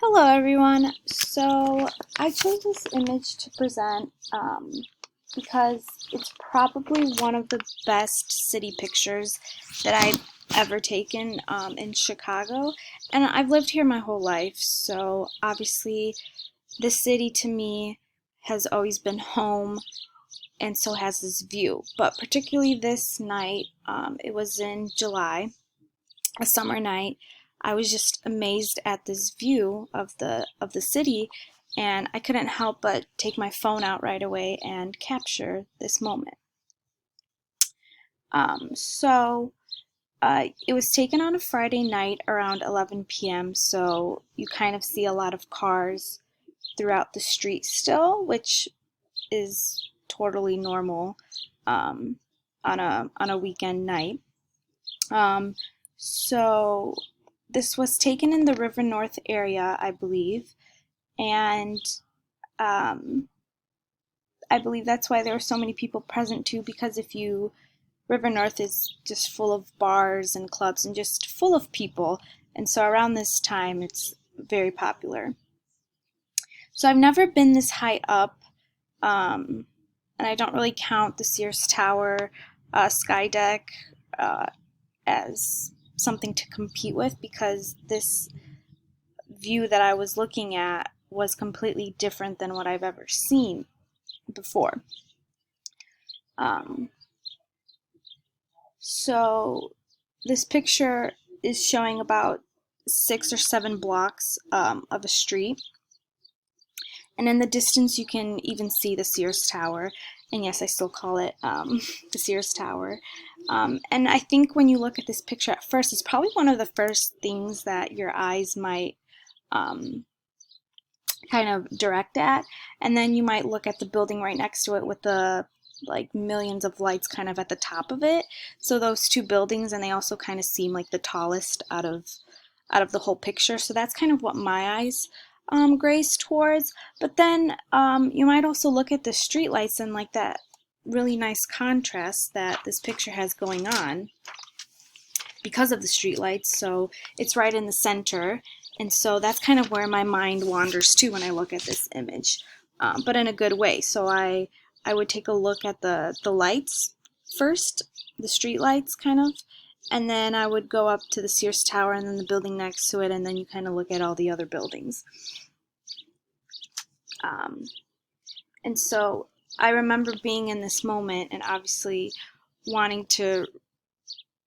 Hello everyone. So I chose this image to present because it's probably one of the best city pictures that I've ever taken in Chicago. And I've lived here my whole life, so obviously the city to me has always been home, and so has this view. But particularly this night, it was in July, a summer night. I was just amazed at this view of the city, and I couldn't help but take my phone out right away and capture this moment. It was taken on a Friday night around 11 p.m., so you kind of see a lot of cars throughout the street still, which is totally normal on a weekend night. Um, so this was taken in the River North area, I believe, and um, I believe that's why there were so many people present too, because River North is just full of bars and clubs and just full of people, and so around this time it's very popular. So I've never been this high up, and I don't really count the Sears Tower sky deck as something to compete with, because this view that I was looking at was completely different than what I've ever seen before. Um, so this picture is showing about 6 or 7 blocks of a street, and in the distance you can even see the Sears Tower, and yes, I still call it the Sears Tower. And I think when you look at this picture at first, it's probably one of the first things that your eyes might um, kind of direct at, and then you might look at the building right next to it with the like millions of lights kind of at the top of it. So those two buildings, and they also kind of seem like the tallest out of the whole picture. So that's kind of what my eyes graze towards. But then you might also look at the streetlights and like that really nice contrast that this picture has going on because of the streetlights. So it's right in the center, and so that's kind of where my mind wanders to when I look at this image, but in a good way. So I would take a look at the lights first, the street lights kind of, and then I would go up to the Sears Tower and then the building next to it, and then you kind of look at all the other buildings. And so I remember being in this moment and obviously wanting to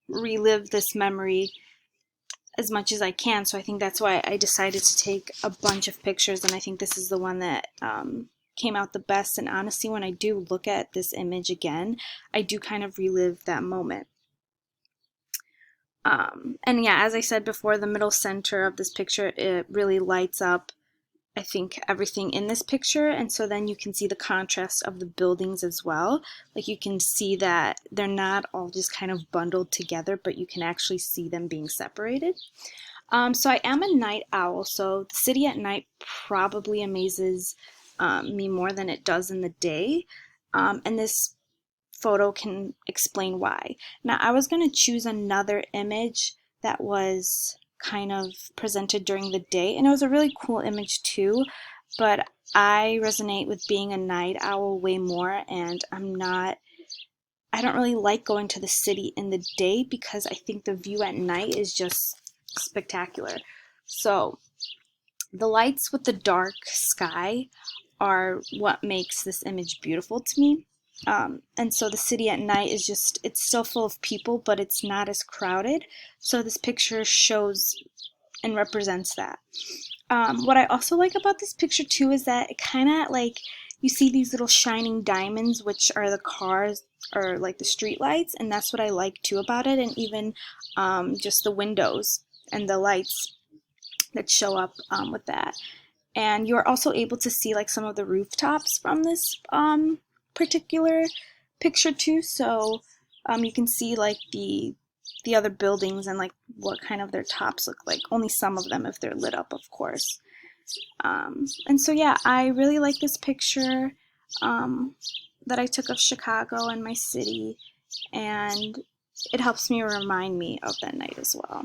relive this memory as much as I can. So I think that's why I decided to take a bunch of pictures, and I think this is the one that came out the best. And honestly, when I do look at this image again, I do kind of relive that moment. And yeah, as I said before, the middle center of this picture, it really lights up, I think, everything in this picture, and so then you can see the contrast of the buildings as well. Like you can see that they're not all just kind of bundled together, but you can actually see them being separated. So I am a night owl, so the city at night probably amazes me more than it does in the day, and this photo can explain why. Now I was going to choose another image that was kind of presented during the day, and it was a really cool image too, but I resonate with being a night owl way more, and I don't really like going to the city in the day because I think the view at night is just spectacular. So the lights with the dark sky are what makes this image beautiful to me. And so the city at night is just, it's still full of people, but it's not as crowded. So this picture shows and represents that. What I also like about this picture too is that it kind of like, you see these little shining diamonds, which are the cars or like the street lights, and that's what I like too about it. And even just the windows and the lights that show up with that. And you're also able to see like some of the rooftops from this particular picture too, so you can see like the other buildings and like what kind of their tops look like. Only some of them if they're lit up, of course. And so yeah, I really like this picture that I took of Chicago and my city, and it helps me remind me of that night as well.